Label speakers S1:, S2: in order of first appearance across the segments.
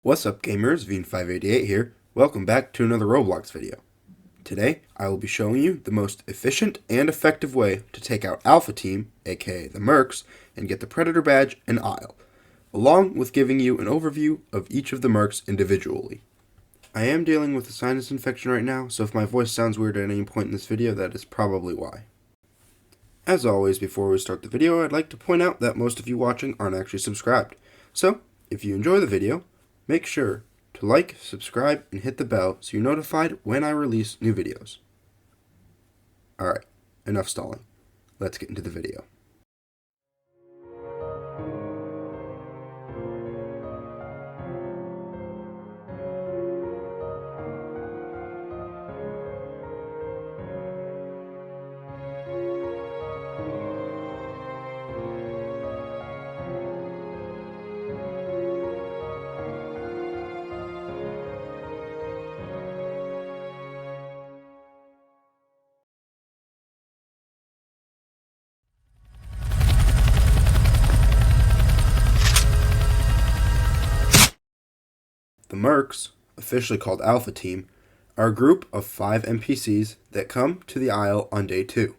S1: What's up gamers, Blvd here. Welcome back to another Roblox video. Today, I will be showing you the most efficient and effective way to take out Alpha Team, aka the Mercs, and get the Predator badge and Isle, along with giving you an overview of each of the Mercs individually. I am dealing with a sinus infection right now, so if my voice sounds weird at any point in this video, that is probably why. As always, before we start the video, I'd like to point out that most of you watching aren't actually subscribed. So, if you enjoy the video, make sure to like, subscribe, and hit the bell so you're notified when I release new videos. Alright, enough stalling. Let's get into the video. The Mercs, officially called Alpha Team, are a group of 5 NPCs that come to the Isle on day 2.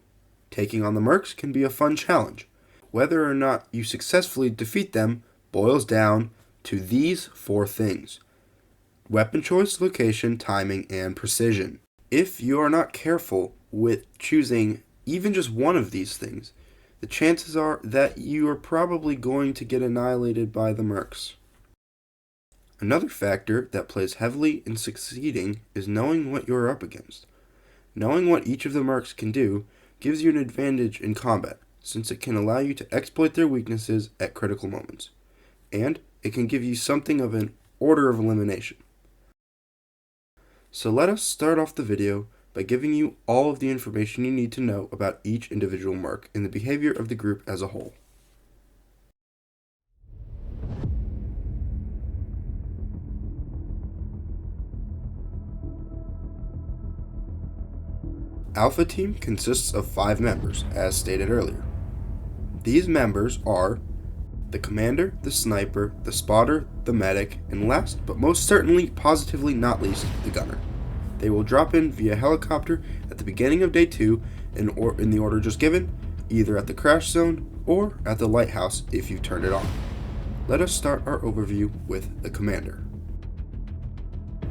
S1: Taking on the Mercs can be a fun challenge. Whether or not you successfully defeat them boils down to these 4 things: weapon choice, location, timing, and precision. If you are not careful with choosing even just one of these things, the chances are that you are probably going to get annihilated by the Mercs. Another factor that plays heavily in succeeding is knowing what you're up against. Knowing what each of the Mercs can do gives you an advantage in combat, since it can allow you to exploit their weaknesses at critical moments, and it can give you something of an order of elimination. So let us start off the video by giving you all of the information you need to know about each individual Merc and the behavior of the group as a whole. Alpha Team consists of 5 members, as stated earlier. These members are the Commander, the Sniper, the Spotter, the Medic, and last but most certainly, positively not least, the Gunner. They will drop in via helicopter at the beginning of day 2 in the order just given, either at the crash zone or at the lighthouse if you've turned it on. Let us start our overview with the Commander.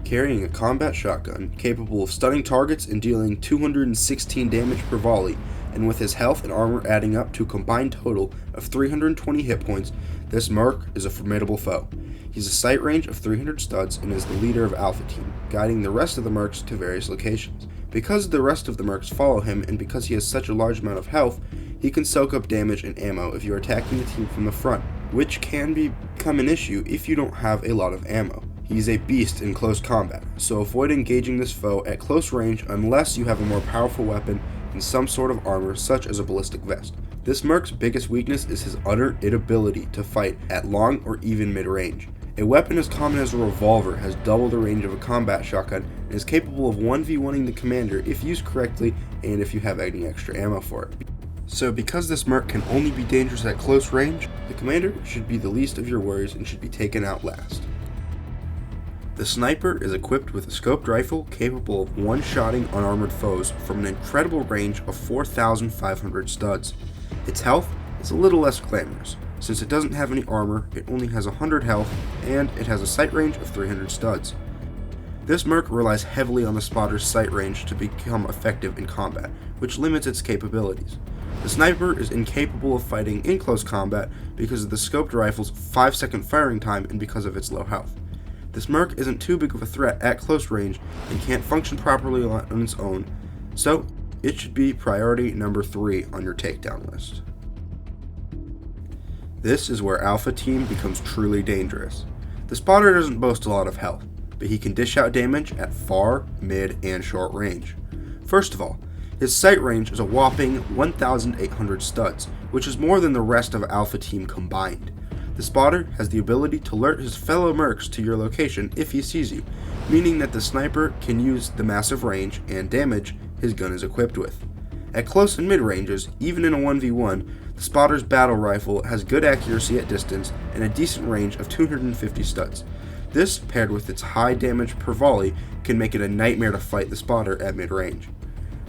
S1: Carrying a combat shotgun capable of stunning targets and dealing 216 damage per volley, and with his health and armor adding up to a combined total of 320 hit points, this Merc is a formidable foe. He's a sight range of 300 studs and is the leader of Alpha Team, guiding the rest of the Mercs to various locations. Because the rest of the Mercs follow him and because he has such a large amount of health, he can soak up damage and ammo if you are attacking the team from the front, which can become an issue if you don't have a lot of ammo. He's a beast in close combat, so avoid engaging this foe at close range unless you have a more powerful weapon and some sort of armor such as a ballistic vest. This Merc's biggest weakness is his utter inability to fight at long or even mid-range. A weapon as common as a revolver has double the range of a combat shotgun and is capable of 1v1ing the Commander if used correctly and if you have any extra ammo for it. So because this Merc can only be dangerous at close range, the Commander should be the least of your worries and should be taken out last. The Sniper is equipped with a scoped rifle capable of one-shotting unarmored foes from an incredible range of 4,500 studs. Its health is a little less glamorous. Since it doesn't have any armor, it only has 100 health, and it has a sight range of 300 studs. This Merc relies heavily on the Spotter's sight range to become effective in combat, which limits its capabilities. The Sniper is incapable of fighting in close combat because of the scoped rifle's 5-second firing time and because of its low health. This Merc isn't too big of a threat at close range and can't function properly on its own, so it should be priority number 3 on your takedown list. This is where Alpha Team becomes truly dangerous. The Spotter doesn't boast a lot of health, but he can dish out damage at far, mid, and short range. First of all, his sight range is a whopping 1,800 studs, which is more than the rest of Alpha Team combined. The Spotter has the ability to alert his fellow Mercs to your location if he sees you, meaning that the Sniper can use the massive range and damage his gun is equipped with. At close and mid ranges, even in a 1v1, the Spotter's battle rifle has good accuracy at distance and a decent range of 250 studs. This, paired with its high damage per volley, can make it a nightmare to fight the spotter at mid-range.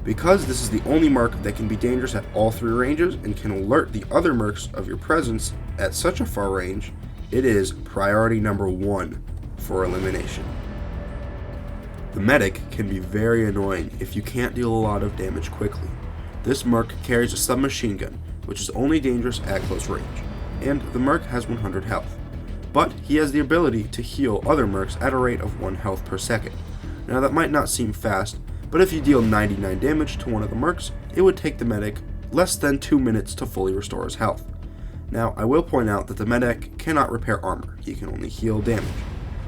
S1: Because this is the only merc that can be dangerous at all 3 ranges and can alert the other mercs of your presence at such a far range, it is priority number 1 for elimination. The medic can be very annoying if you can't deal a lot of damage quickly. This merc carries a submachine gun, which is only dangerous at close range, and the merc has 100 health. But he has the ability to heal other mercs at a rate of 1 health per second. Now that might not seem fast, but if you deal 99 damage to one of the mercs, it would take the medic less than 2 minutes to fully restore his health. Now, I will point out that the medic cannot repair armor, he can only heal damage.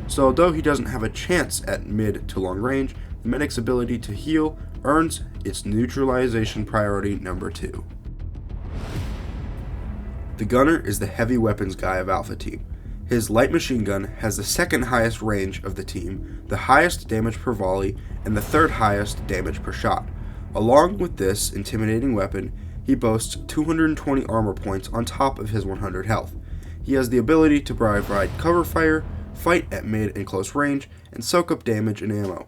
S1: So although he doesn't have a chance at mid to long range, the medic's ability to heal earns its neutralization priority number 2. The gunner is the heavy weapons guy of Alpha Team. His light machine gun has the 2nd highest range of the team, the highest damage per volley, and the 3rd highest damage per shot. Along with this intimidating weapon, he boasts 220 armor points on top of his 100 health. He has the ability to provide cover fire, fight at mid and close range, and soak up damage and ammo.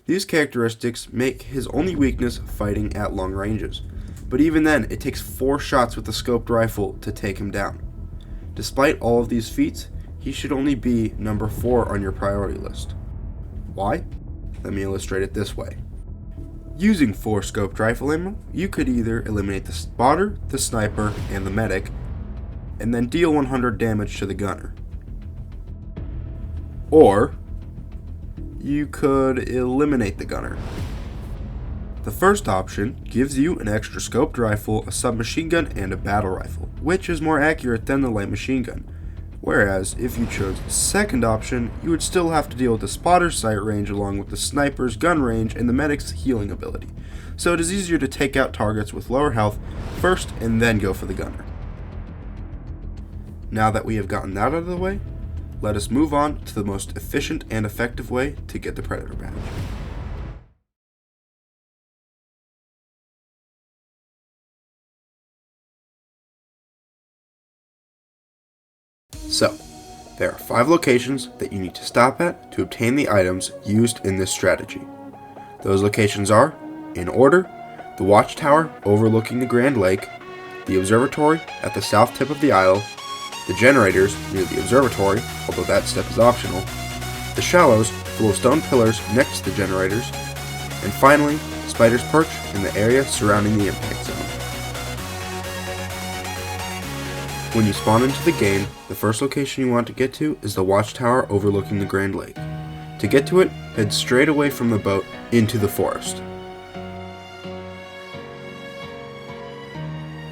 S1: These characteristics make his only weakness fighting at long ranges, but even then it takes 4 shots with the scoped rifle to take him down. Despite all of these feats, he should only be number 4 on your priority list. Why? Let me illustrate it this way. Using 4 scoped rifle ammo, you could either eliminate the spotter, the sniper, and the medic, and then deal 100 damage to the gunner. Or, you could eliminate the gunner. The first option gives you an extra scoped rifle, a submachine gun, and a battle rifle, which is more accurate than the light machine gun. Whereas, if you chose the second option, you would still have to deal with the spotter's sight range along with the sniper's gun range and the medic's healing ability. So it is easier to take out targets with lower health first and then go for the gunner. Now that we have gotten that out of the way, let us move on to the most efficient and effective way to get the Predator badge. So, there are 5 locations that you need to stop at to obtain the items used in this strategy. Those locations are, in order, the Watchtower overlooking the Grand Lake, the Observatory at the south tip of the isle, the generators near the observatory, although that step is optional, the shallows full of stone pillars next to the generators, and finally, Spider's Perch in the area surrounding the impact zone. When you spawn into the game, the first location you want to get to is the Watchtower overlooking the Grand Lake. To get to it, head straight away from the boat into the forest.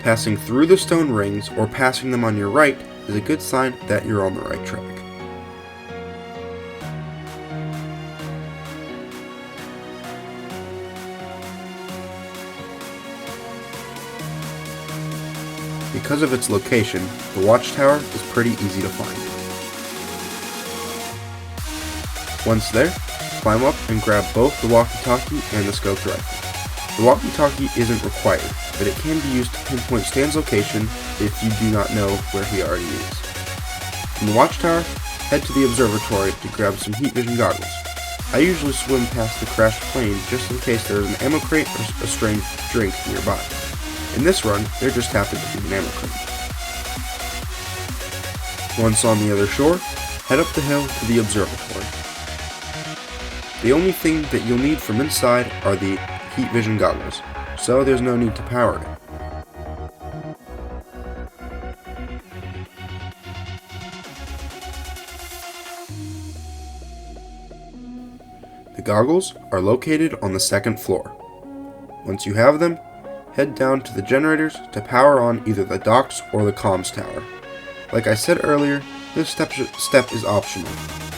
S1: Passing through the stone rings or passing them on your right is a good sign that you're on the right track. Because of its location, the Watchtower is pretty easy to find. Once there, climb up and grab both the walkie-talkie and the scoped rifle. The walkie-talkie isn't required, but it can be used to pinpoint Stan's location if you do not know where he already is. From the Watchtower, head to the observatory to grab some heat vision goggles. I usually swim past the crashed plane just in case there is an ammo crate or a strange drink nearby. In this run, there just happened to be an ammo crate. Once on the other shore, head up the hill to the observatory. The only thing that you'll need from inside are the heat vision goggles, so there's no need to power it. The goggles are located on the 2nd floor. Once you have them, head down to the generators to power on either the docks or the comms tower. Like I said earlier, this step is optional,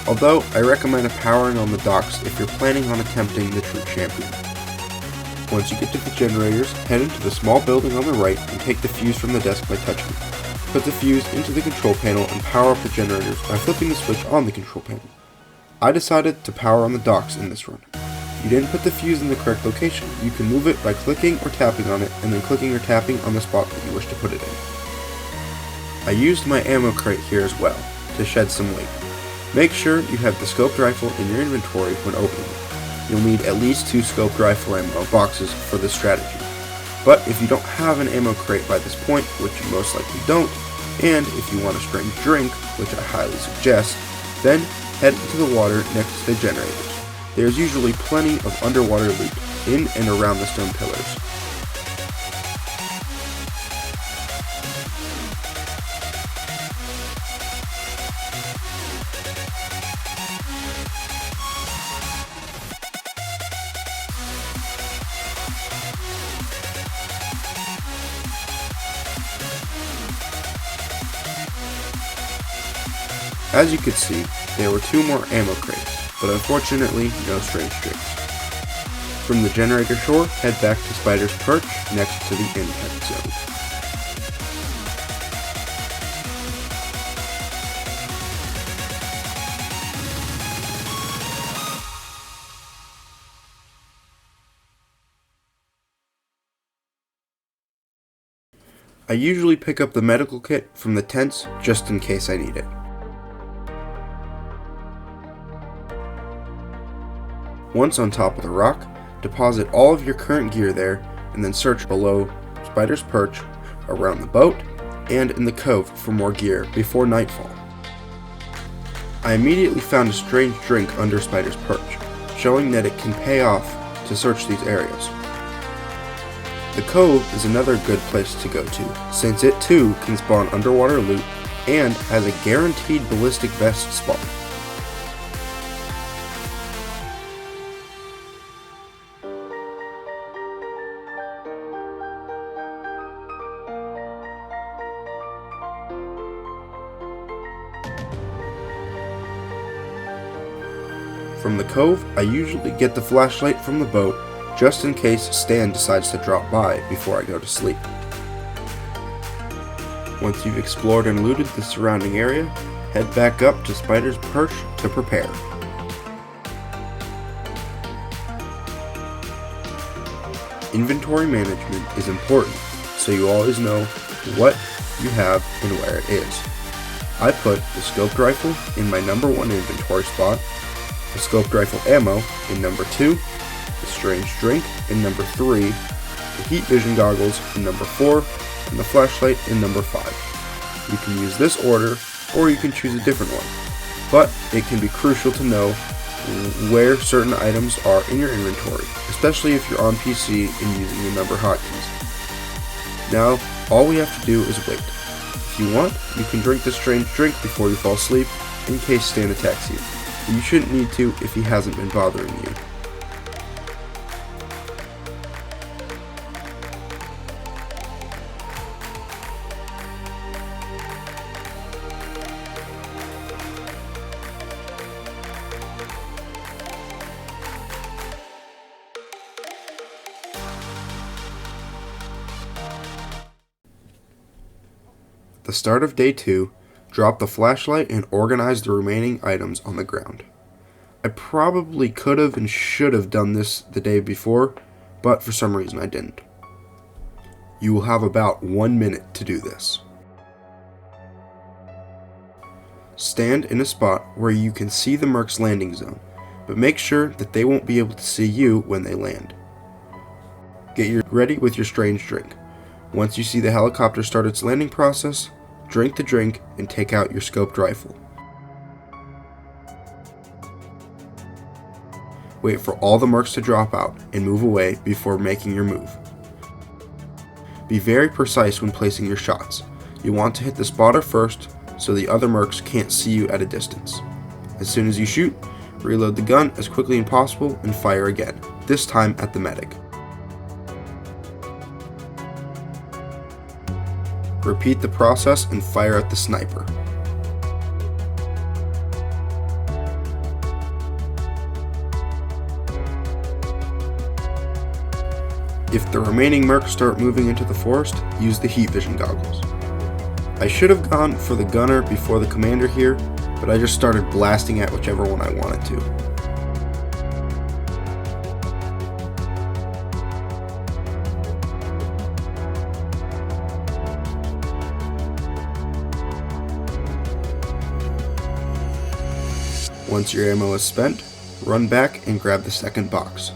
S1: although I recommend powering on the docks if you're planning on attempting the true champion. Once you get to the generators, head into the small building on the right and take the fuse from the desk by touching it. Put the fuse into the control panel and power up the generators by flipping the switch on the control panel. I decided to power on the docks in this run. If you didn't put the fuse in the correct location, you can move it by clicking or tapping on it and then clicking or tapping on the spot that you wish to put it in. I used my ammo crate here as well, to shed some weight. Make sure you have the scoped rifle in your inventory when opening it. You'll need at least 2 scoped rifle ammo boxes for this strategy. But if you don't have an ammo crate by this point, which you most likely don't, and if you want a strange drink, which I highly suggest, then head into the water next to the generators. There's usually plenty of underwater loot in and around the stone pillars. As you could see, there were 2 more ammo crates, but unfortunately no strange drinks. From the generator shore, head back to Spider's Perch next to the impact zone. I usually pick up the medical kit from the tents just in case I need it. Once on top of the rock, deposit all of your current gear there and then search below Spider's Perch, around the boat, and in the cove for more gear before nightfall. I immediately found a strange drink under Spider's Perch, showing that it can pay off to search these areas. The cove is another good place to go to, since it too can spawn underwater loot and has a guaranteed ballistic vest spawn. From the cove, I usually get the flashlight from the boat just in case Stan decides to drop by before I go to sleep. Once you've explored and looted the surrounding area, head back up to Spider's Perch to prepare. Inventory management is important, so you always know what you have and where it is. I put the scoped rifle in my number 1 inventory spot, the scoped rifle ammo in number 2, the strange drink in number 3, the heat vision goggles in number 4, and the flashlight in number 5. You can use this order, or you can choose a different one, but it can be crucial to know where certain items are in your inventory, especially if you're on PC and using the number hotkeys. Now, all we have to do is wait. If you want, you can drink the strange drink before you fall asleep, in case Stan attacks you. But you shouldn't need to if he hasn't been bothering you. At the start of day 2, drop the flashlight and organize the remaining items on the ground. I probably could have and should have done this the day before, but for some reason I didn't. You will have about 1 minute to do this. Stand in a spot where you can see the Merc's landing zone, but make sure that they won't be able to see you when they land. Get ready with your strange drink. Once you see the helicopter start its landing process, drink the drink and take out your scoped rifle. Wait for all the mercs to drop out and move away before making your move. Be very precise when placing your shots. You want to hit the spotter first so the other mercs can't see you at a distance. As soon as you shoot, reload the gun as quickly as possible and fire again, this time at the medic. Repeat the process and fire at the sniper. If the remaining mercs start moving into the forest, use the heat vision goggles. I should have gone for the gunner before the commander here, but I just started blasting at whichever one I wanted to. Once your ammo is spent, run back and grab the second box.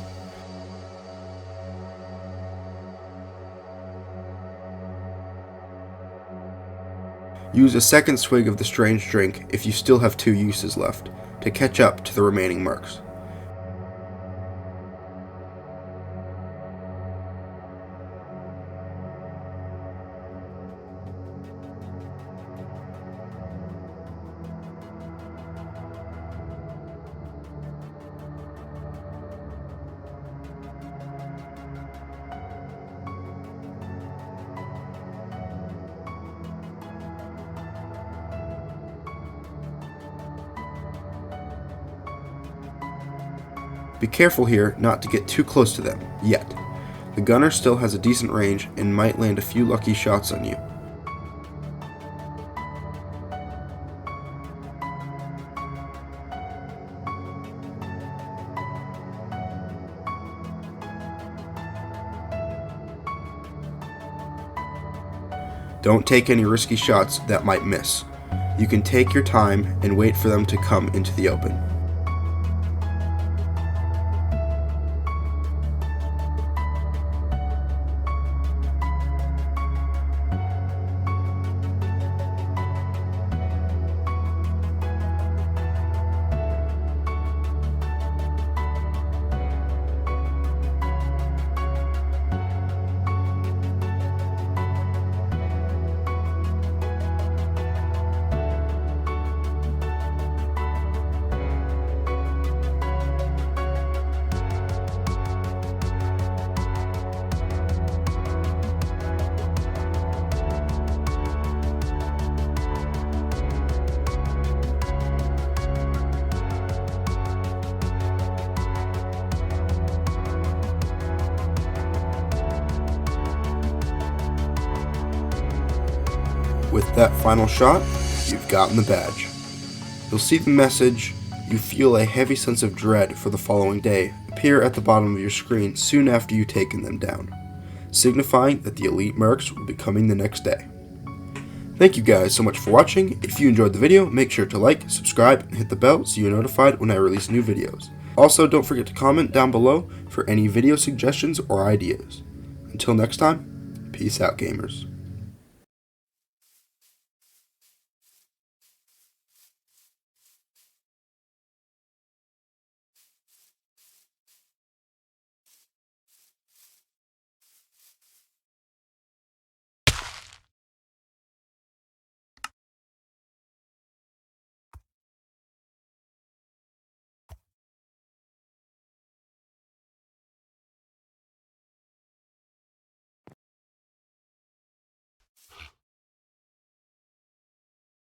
S1: Use a second swig of the strange drink if you still have 2 uses left, to catch up to the remaining mercs. Be careful here not to get too close to them, yet. The gunner still has a decent range and might land a few lucky shots on you. Don't take any risky shots that might miss. You can take your time and wait for them to come into the open. With that final shot, you've gotten the badge. You'll see the message, "You feel a heavy sense of dread for the following day," appear at the bottom of your screen soon after you've taken them down, signifying that the elite mercs will be coming the next day. Thank you guys so much for watching. If you enjoyed the video, make sure to like, subscribe, and hit the bell so you're notified when I release new videos. Also, don't forget to comment down below for any video suggestions or ideas. Until next time, peace out, gamers.